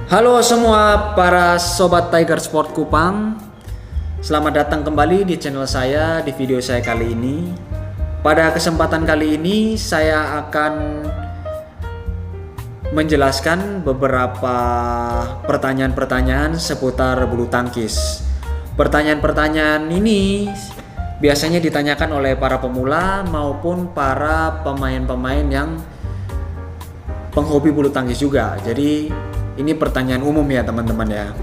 Halo semua para sobat Tiger Sport Kupang. Selamat datang kembali di channel saya di video saya kali ini. Pada kesempatan kali ini saya akan menjelaskan beberapa pertanyaan-pertanyaan seputar bulu tangkis. Pertanyaan-pertanyaan ini biasanya ditanyakan oleh para pemula maupun para pemain-pemain yang penghobi bulu tangkis juga. Jadi ini pertanyaan umum ya teman-teman ya.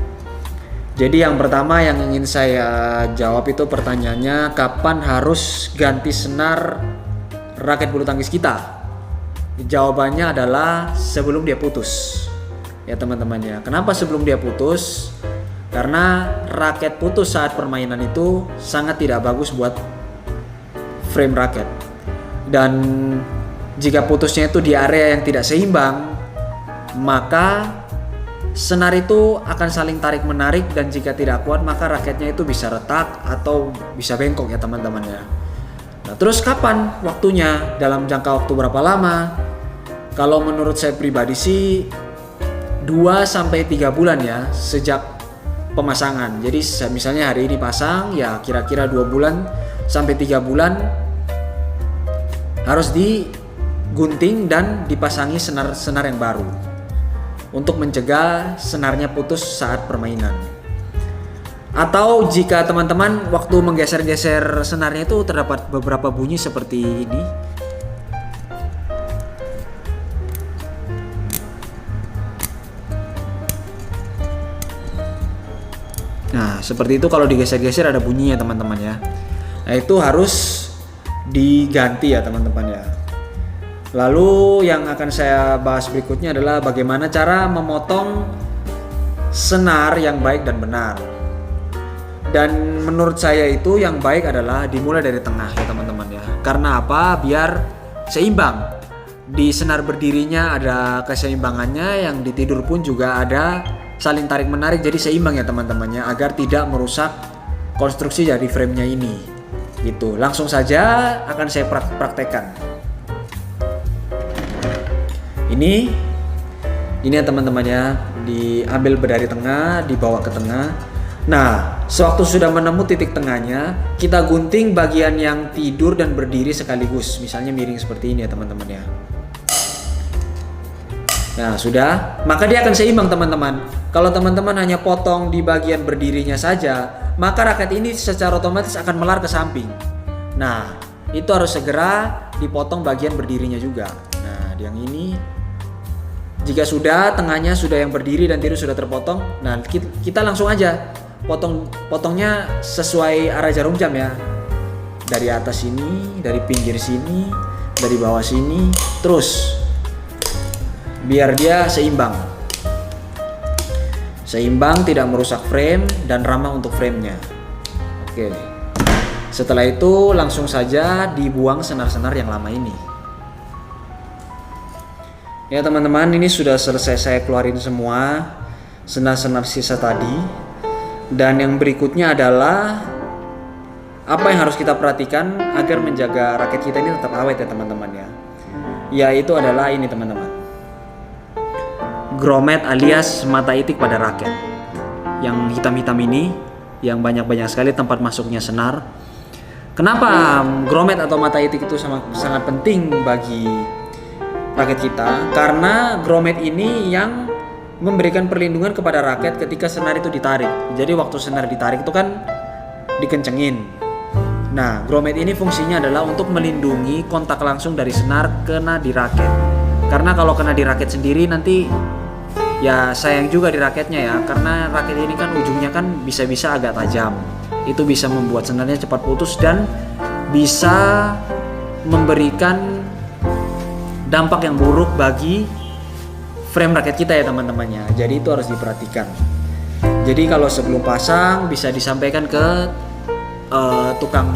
Jadi yang pertama yang ingin saya jawab itu pertanyaannya, kapan harus ganti senar raket bulu tangkis kita? Jawabannya adalah sebelum dia putus ya teman-teman ya. Kenapa sebelum dia putus? Karena raket putus saat permainan itu sangat tidak bagus buat frame raket. Dan jika putusnya itu di area yang tidak seimbang, maka senar itu akan saling tarik menarik, dan jika tidak kuat maka raketnya itu bisa retak atau bisa bengkok ya teman-teman ya. Nah, terus kapan waktunya? Dalam jangka waktu berapa lama? Kalau menurut saya pribadi sih 2-3 bulan ya sejak pemasangan. Jadi misalnya hari ini pasang ya kira-kira 2 bulan sampai 3 bulan harus digunting dan dipasangi senar-senar yang baru untuk mencegah senarnya putus saat permainan. Atau jika teman-teman waktu menggeser-geser senarnya itu terdapat beberapa bunyi seperti ini. Nah, seperti itu kalau digeser-geser ada bunyinya teman-teman ya. Nah, itu harus diganti ya teman-teman ya. Lalu yang akan saya bahas berikutnya adalah bagaimana cara memotong senar yang baik dan benar. Dan menurut saya itu yang baik adalah dimulai dari tengah ya teman-teman ya. Karena apa? Biar seimbang. Di senar berdirinya ada keseimbangannya, yang di tidur pun juga ada saling tarik menarik, jadi seimbang ya teman-teman ya, agar tidak merusak konstruksi dari framenya ini. Gitu. Langsung saja akan saya praktekkan. Ini ya teman-teman ya, diambil dari tengah, dibawa ke tengah. Nah, sewaktu sudah menemu titik tengahnya, kita gunting bagian yang tidur dan berdiri sekaligus. Misalnya miring seperti ini ya teman-teman ya. Nah, sudah, maka dia akan seimbang teman-teman. Kalau teman-teman hanya potong di bagian berdirinya saja, maka raket ini secara otomatis akan melar ke samping. Nah, itu harus segera dipotong bagian berdirinya juga. Nah, yang ini jika sudah tengahnya sudah yang berdiri dan tidur sudah terpotong, nah kita langsung aja potongnya sesuai arah jarum jam ya. Dari atas sini, dari pinggir sini, dari bawah sini, terus biar dia seimbang. Seimbang, tidak merusak frame dan ramah untuk framenya. Oke. Setelah itu langsung saja dibuang senar-senar yang lama ini. Ya teman-teman, ini sudah selesai saya keluarin semua senar-senar sisa tadi. Dan yang berikutnya adalah apa yang harus kita perhatikan agar menjaga raket kita ini tetap awet ya teman-teman ya. Yaitu adalah ini teman-teman, grommet alias mata itik pada raket. Yang hitam-hitam ini, yang banyak-banyak sekali tempat masuknya senar. Kenapa grommet atau mata itik itu sangat penting bagi raket kita? Karena grommet ini yang memberikan perlindungan kepada raket ketika senar itu ditarik. Jadi waktu senar ditarik itu kan dikencengin. Nah, grommet ini fungsinya adalah untuk melindungi kontak langsung dari senar kena di raket. Karena kalau kena di raket sendiri nanti ya sayang juga di raketnya ya. Karena raket ini kan ujungnya kan bisa-bisa agak tajam. Itu bisa membuat senarnya cepat putus dan bisa memberikan dampak yang buruk bagi frame raket kita ya teman-temannya. Jadi itu harus diperhatikan. Jadi kalau sebelum pasang bisa disampaikan ke tukang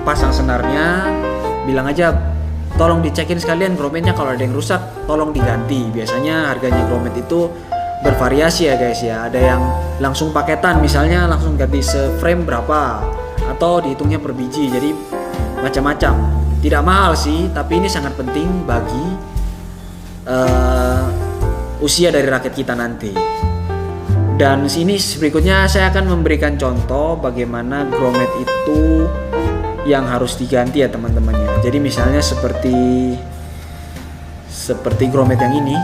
pasang senarnya, bilang aja tolong dicekin sekalian grommetnya, kalau ada yang rusak tolong diganti. Biasanya harganya grommet itu bervariasi ya guys ya. Ada yang langsung paketan, misalnya langsung ganti se-frame berapa, atau dihitungnya per biji. Jadi macam-macam. Tidak mahal sih, tapi ini sangat penting bagi usia dari raket kita nanti. Dan sini berikutnya saya akan memberikan contoh bagaimana grommet itu yang harus diganti ya teman-teman ya. Jadi misalnya seperti grommet yang ini.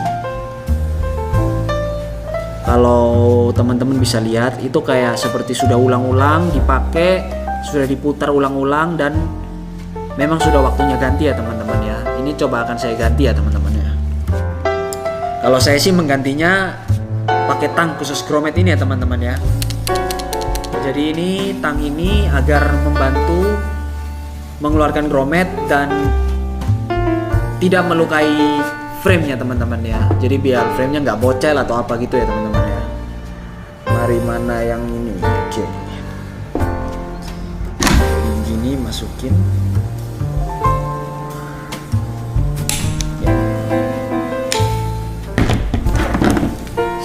Kalau teman-teman bisa lihat itu kayak seperti sudah ulang-ulang dipakai, sudah diputar ulang-ulang dan memang sudah waktunya ganti ya teman-teman ya. Ini coba akan saya ganti ya teman-teman ya. Kalau saya sih menggantinya pakai tang khusus grommet ini ya teman-teman ya. Jadi ini tang ini agar membantu mengeluarkan grommet dan tidak melukai frame-nya teman-teman ya. Jadi biar frame-nya nggak bocel atau apa gitu ya teman-teman ya. Mari mana yang ini? Oke. Gini masukin.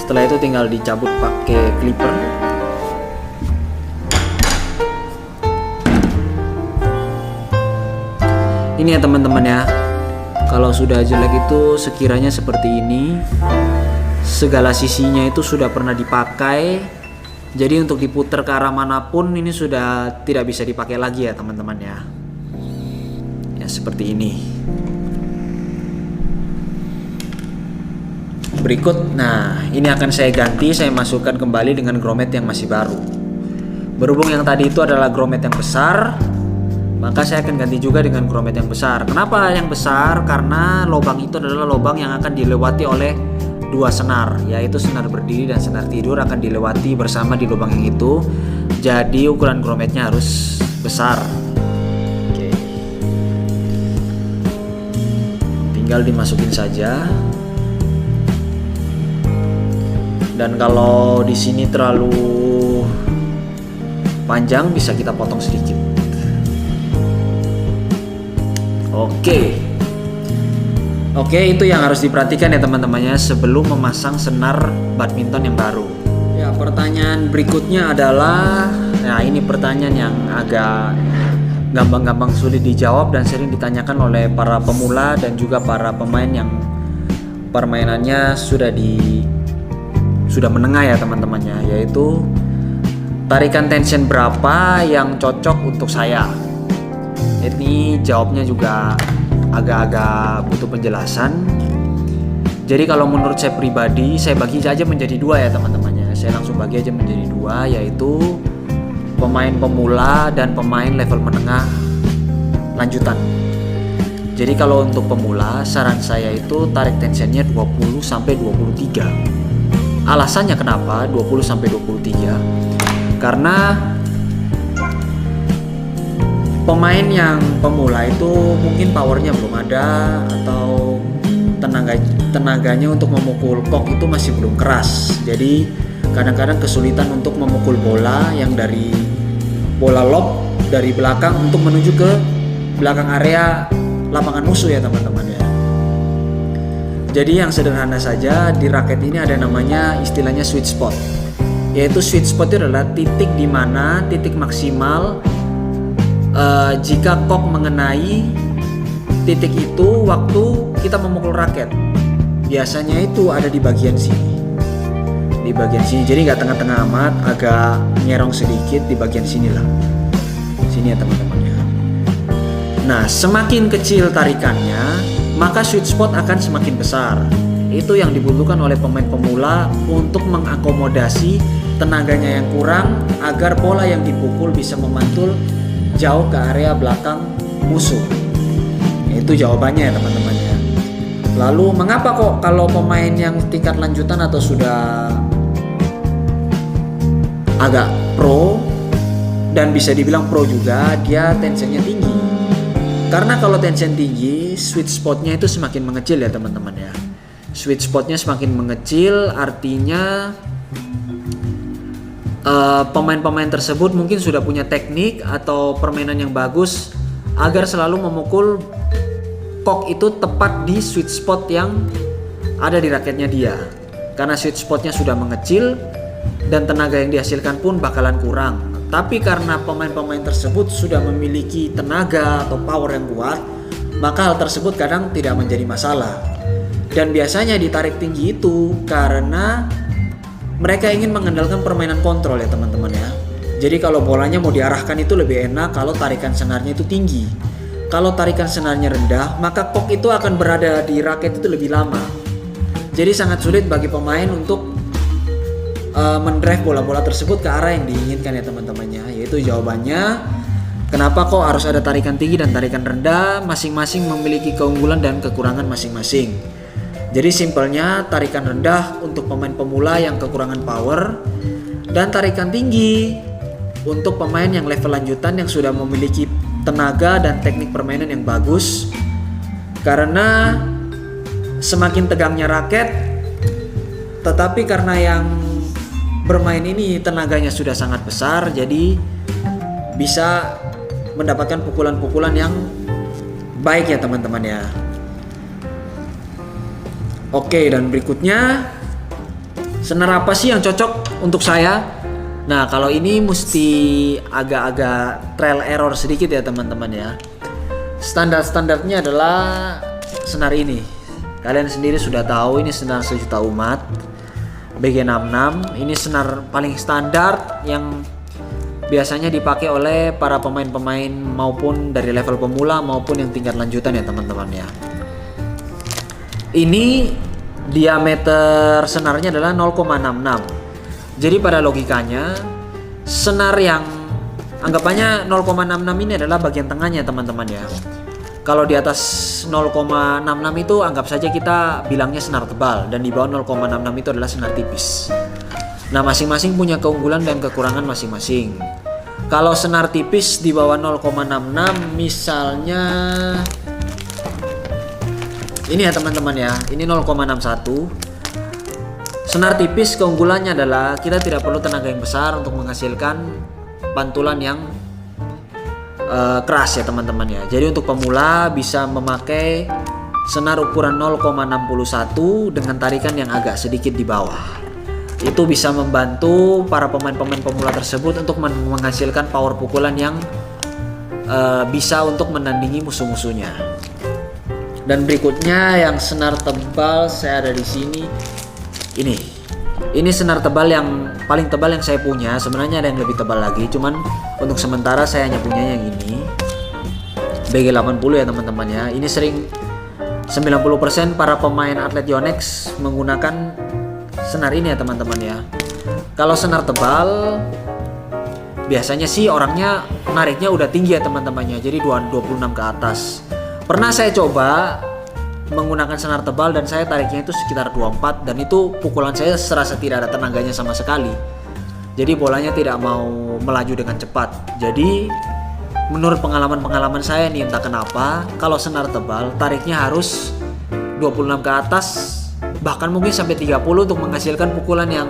Setelah itu tinggal dicabut pakai clipper. Ini ya teman-teman ya. Kalau sudah jelek itu sekiranya seperti ini, segala sisinya itu sudah pernah dipakai. Jadi untuk diputar ke arah manapun ini sudah tidak bisa dipakai lagi ya teman-teman ya. Ya seperti ini. Berikut, nah ini akan saya ganti, saya masukkan kembali dengan grommet yang masih baru. Berhubung yang tadi itu adalah grommet yang besar, maka saya akan ganti juga dengan grommet yang besar. Kenapa yang besar? Karena lubang itu adalah lubang yang akan dilewati oleh dua senar, yaitu senar berdiri dan senar tidur akan dilewati bersama di lubang yang itu. Jadi ukuran grommetnya harus besar. Oke. Tinggal dimasukin saja. Dan kalau di sini terlalu panjang bisa kita potong sedikit. Oke, itu yang harus diperhatikan ya teman-temannya sebelum memasang senar badminton yang baru. Ya, pertanyaan berikutnya adalah, nah ini pertanyaan yang agak gampang-gampang sulit dijawab dan sering ditanyakan oleh para pemula dan juga para pemain yang permainannya sudah menengah ya teman-temannya, yaitu tarikan tension berapa yang cocok untuk saya. Ini jawabnya juga agak-agak butuh penjelasan. Jadi kalau menurut saya pribadi, saya bagi aja menjadi dua ya teman-temannya. Saya langsung bagi aja menjadi dua, yaitu pemain pemula dan pemain level menengah lanjutan. Jadi kalau untuk pemula, saran saya itu tarik tensionnya 20 sampai 23. Alasannya kenapa 20 sampai 23? Karena pemain yang pemula itu mungkin powernya belum ada atau tenaganya untuk memukul kok itu masih belum keras. Jadi kadang-kadang kesulitan untuk memukul bola yang dari bola lob dari belakang untuk menuju ke belakang area lapangan musuh ya teman-teman ya. Jadi yang sederhana saja, di raket ini ada namanya istilahnya sweet spot. Yaitu sweet spot itu adalah titik di mana titik maksimal jika kok mengenai titik itu waktu kita memukul raket. Biasanya itu ada di bagian sini. Di bagian sini. Jadi nggak tengah-tengah amat, agak nyerong sedikit di bagian sini lah. Sini ya teman-teman ya. Nah, semakin kecil tarikannya, maka sweet spot akan semakin besar. Itu yang dibutuhkan oleh pemain pemula untuk mengakomodasi tenaganya yang kurang agar bola yang dipukul bisa memantul jauh ke area belakang musuh. Itu jawabannya ya teman-teman ya. Lalu mengapa kok kalau pemain yang tingkat lanjutan atau sudah agak pro dan bisa dibilang pro juga, dia tensionnya tinggi. Karena kalau tension tinggi, sweet spotnya itu semakin mengecil ya teman-teman ya. Sweet spotnya semakin mengecil, artinya pemain-pemain tersebut mungkin sudah punya teknik atau permainan yang bagus agar selalu memukul kok itu tepat di sweet spot yang ada di raketnya dia. Karena sweet spotnya sudah mengecil dan tenaga yang dihasilkan pun bakalan kurang. Tapi karena pemain-pemain tersebut sudah memiliki tenaga atau power yang kuat, maka hal tersebut kadang tidak menjadi masalah. Dan biasanya ditarik tinggi itu karena mereka ingin mengandalkan permainan kontrol ya teman-teman ya. Jadi kalau bolanya mau diarahkan itu lebih enak kalau tarikan senarnya itu tinggi. Kalau tarikan senarnya rendah, maka kok itu akan berada di raket itu lebih lama. Jadi sangat sulit bagi pemain untuk mendrive bola-bola tersebut ke arah yang diinginkan ya teman-temannya. Yaitu jawabannya, kenapa kok harus ada tarikan tinggi dan tarikan rendah, masing-masing memiliki keunggulan dan kekurangan masing-masing. Jadi simpelnya tarikan rendah untuk pemain pemula yang kekurangan power, dan tarikan tinggi untuk pemain yang level lanjutan yang sudah memiliki tenaga dan teknik permainan yang bagus. Karena semakin tegangnya raket, tetapi karena yang bermain ini tenaganya sudah sangat besar, jadi bisa mendapatkan pukulan-pukulan yang baik ya teman-teman ya. Oke, dan berikutnya, senar apa sih yang cocok untuk saya? Nah, kalau ini mesti agak-agak trial error sedikit ya teman-teman ya. Standar-standarnya adalah senar ini. Kalian sendiri sudah tahu ini senar sejuta umat BG66. Ini senar paling standar yang biasanya dipakai oleh para pemain-pemain maupun dari level pemula maupun yang tingkat lanjutan ya teman-teman ya. Ini diameter senarnya adalah 0,66. Jadi pada logikanya senar yang anggapannya 0,66 ini adalah bagian tengahnya teman-teman ya. Kalau di atas 0,66 itu anggap saja kita bilangnya senar tebal, dan di bawah 0,66 itu adalah senar tipis. Nah, masing-masing punya keunggulan dan kekurangan masing-masing. Kalau senar tipis di bawah 0,66 misalnya ini ya teman-teman ya, ini 0,61. Senar tipis keunggulannya adalah kita tidak perlu tenaga yang besar untuk menghasilkan pantulan yang keras ya teman-teman ya. Jadi untuk pemula bisa memakai senar ukuran 0,61 dengan tarikan yang agak sedikit di bawah. Itu bisa membantu para pemain-pemain pemula tersebut untuk menghasilkan power pukulan yang bisa untuk menandingi musuh-musuhnya. Dan berikutnya yang senar tebal, saya ada di sini. Ini senar tebal yang paling tebal yang saya punya. Sebenarnya ada yang lebih tebal lagi, cuman untuk sementara saya hanya punya yang ini. BG80 ya teman-teman ya. Ini sering 90% para pemain atlet Yonex menggunakan senar ini ya teman-teman ya. Kalau senar tebal biasanya sih orangnya nariknya udah tinggi ya teman-temannya. Jadi 26 ke atas. Pernah saya coba menggunakan senar tebal dan saya tariknya itu sekitar 24, dan itu pukulan saya serasa tidak ada tenaganya sama sekali. Jadi bolanya tidak mau melaju dengan cepat. Jadi menurut pengalaman saya nih, entah kenapa kalau senar tebal tariknya harus 26 ke atas, bahkan mungkin sampai 30 untuk menghasilkan pukulan yang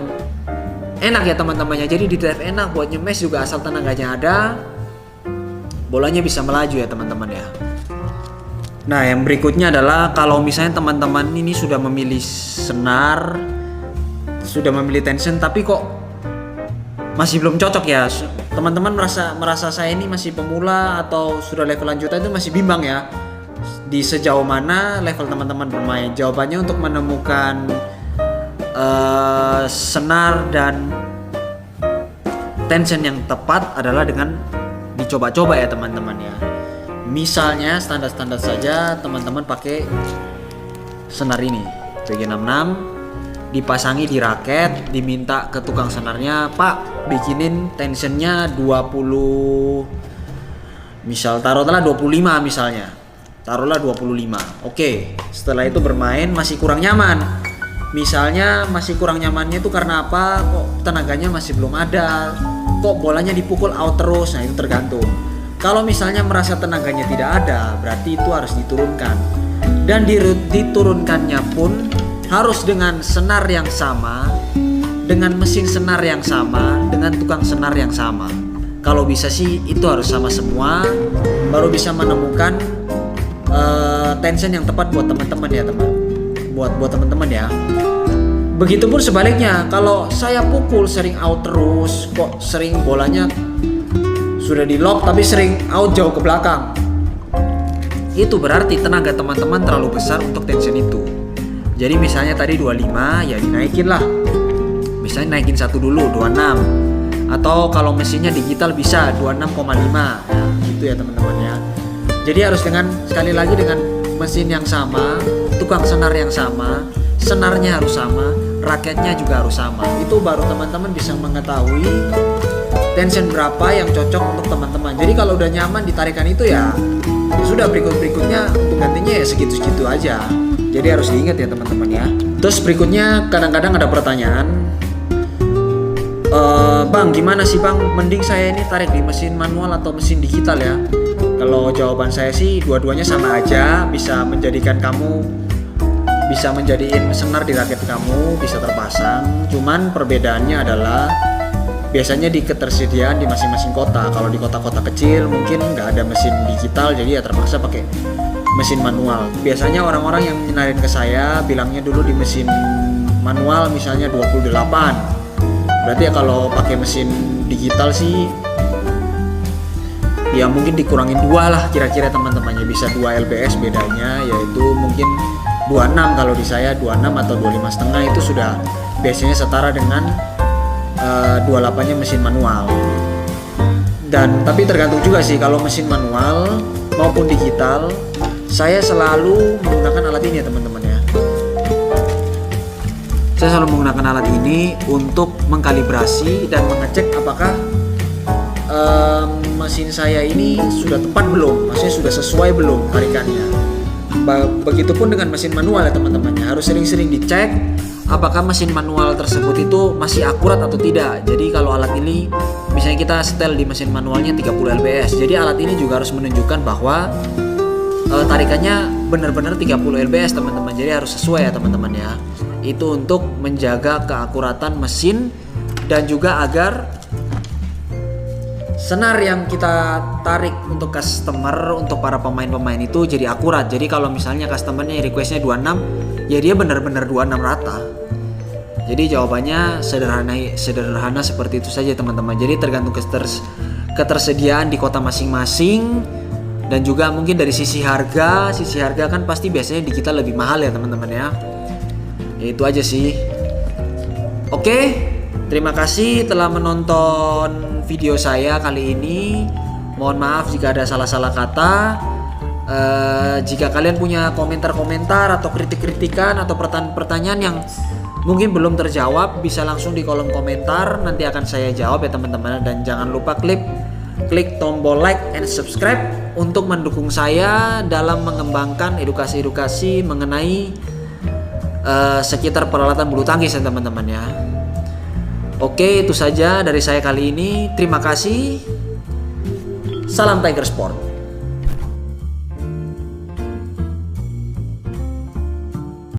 enak ya teman-temannya. Jadi di drive enak, buat nyemes juga asal tenaganya ada, bolanya bisa melaju ya teman-teman ya. Nah, yang berikutnya adalah kalau misalnya teman-teman ini sudah memilih senar, sudah memilih tension, tapi kok masih belum cocok ya. Teman-teman merasa saya ini masih pemula atau sudah level lanjutan, itu masih bimbang ya. Di sejauh mana level teman-teman bermain? Jawabannya untuk menemukan senar dan tension yang tepat adalah dengan dicoba-coba ya teman-teman ya. Misalnya standar-standar saja teman-teman pakai senar ini BG66, dipasangi di raket, diminta ke tukang senarnya, Pak bikinin tensionnya 20, misal taruhlah 25 misalnya, taruhlah 25. Oke, setelah itu bermain masih kurang nyaman. Misalnya masih kurang nyamannya itu karena apa? Kok tenaganya masih belum ada, kok bolanya dipukul out terus. Nah, itu tergantung. Kalau misalnya merasa tenaganya tidak ada, berarti itu harus diturunkan. Dan diturunkannya pun harus dengan senar yang sama, dengan mesin senar yang sama, dengan tukang senar yang sama. Kalau bisa sih itu harus sama semua, baru bisa menemukan tension yang tepat buat teman-teman ya buat teman-teman ya. Begitupun sebaliknya, kalau saya pukul sering out terus, kok sering bolanya sudah di lock tapi sering out jauh ke belakang, itu berarti tenaga teman-teman terlalu besar untuk tension itu. Jadi misalnya tadi 25, ya dinaikin lah misalnya naikin satu dulu 26, atau kalau mesinnya digital bisa 26,5 ya, gitu ya teman-teman ya. Jadi harus dengan, sekali lagi, dengan mesin yang sama, tukang senar yang sama, senarnya harus sama, raketnya juga harus sama. Itu baru teman-teman bisa mengetahui tension berapa yang cocok untuk teman-teman. Jadi kalau udah nyaman ditarikan itu ya sudah, berikutnya untuk gantinya ya segitu-segitu aja. Jadi harus diingat ya teman-teman ya. Terus berikutnya kadang-kadang ada pertanyaan, Bang, gimana sih Bang, mending saya ini tarik di mesin manual atau mesin digital ya? Kalau jawaban saya sih dua-duanya sama aja, bisa menjadikan kamu, bisa menjadiin senar di raket kamu, bisa terpasang. Cuman perbedaannya adalah biasanya di ketersediaan di masing-masing kota. Kalau di kota-kota kecil mungkin nggak ada mesin digital, jadi ya terpaksa pakai mesin manual. Biasanya orang-orang yang nyenarin ke saya bilangnya dulu di mesin manual misalnya 28. Berarti ya kalau pakai mesin digital sih ya mungkin dikurangin 2 lah kira-kira teman-teman ya, bisa 2 lbs bedanya, yaitu mungkin 26 kalau di saya 26 atau 25,5 itu sudah biasanya setara dengan 28-nya mesin manual. Dan tapi tergantung juga sih, kalau mesin manual maupun digital saya selalu menggunakan alat ini ya teman-teman ya. Saya selalu menggunakan alat ini untuk mengkalibrasi dan mengecek apakah mesin saya ini sudah tepat belum, maksudnya sudah sesuai belum tarikannya. Begitupun dengan mesin manual ya teman-teman, harus sering-sering dicek apakah mesin manual tersebut itu masih akurat atau tidak. Jadi kalau alat ini misalnya kita setel di mesin manualnya 30 lbs, jadi alat ini juga harus menunjukkan bahwa tarikannya benar-benar 30 lbs teman-teman. Jadi harus sesuai ya teman-teman ya. Itu untuk menjaga keakuratan mesin dan juga agar senar yang kita tarik untuk customer, untuk para pemain-pemain itu jadi akurat. Jadi kalau misalnya customernya requestnya 26, ya dia benar-benar 26 rata. Jadi jawabannya sederhana seperti itu saja teman-teman. Jadi tergantung ketersediaan di kota masing-masing, dan juga mungkin dari sisi harga kan pasti biasanya digital lebih mahal ya teman-teman ya. Ya itu aja sih. Oke, terima kasih telah menonton video saya kali ini. Mohon maaf jika ada salah-salah kata. Jika kalian punya komentar-komentar atau kritik-kritikan atau pertanyaan yang mungkin belum terjawab, bisa langsung di kolom komentar, nanti akan saya jawab ya teman-teman. Dan jangan lupa klik tombol like and subscribe untuk mendukung saya dalam mengembangkan edukasi-edukasi mengenai sekitar peralatan bulu tangkis ya teman-teman ya. Oke, itu saja dari saya kali ini. Terima kasih. Salam Tiger Sport.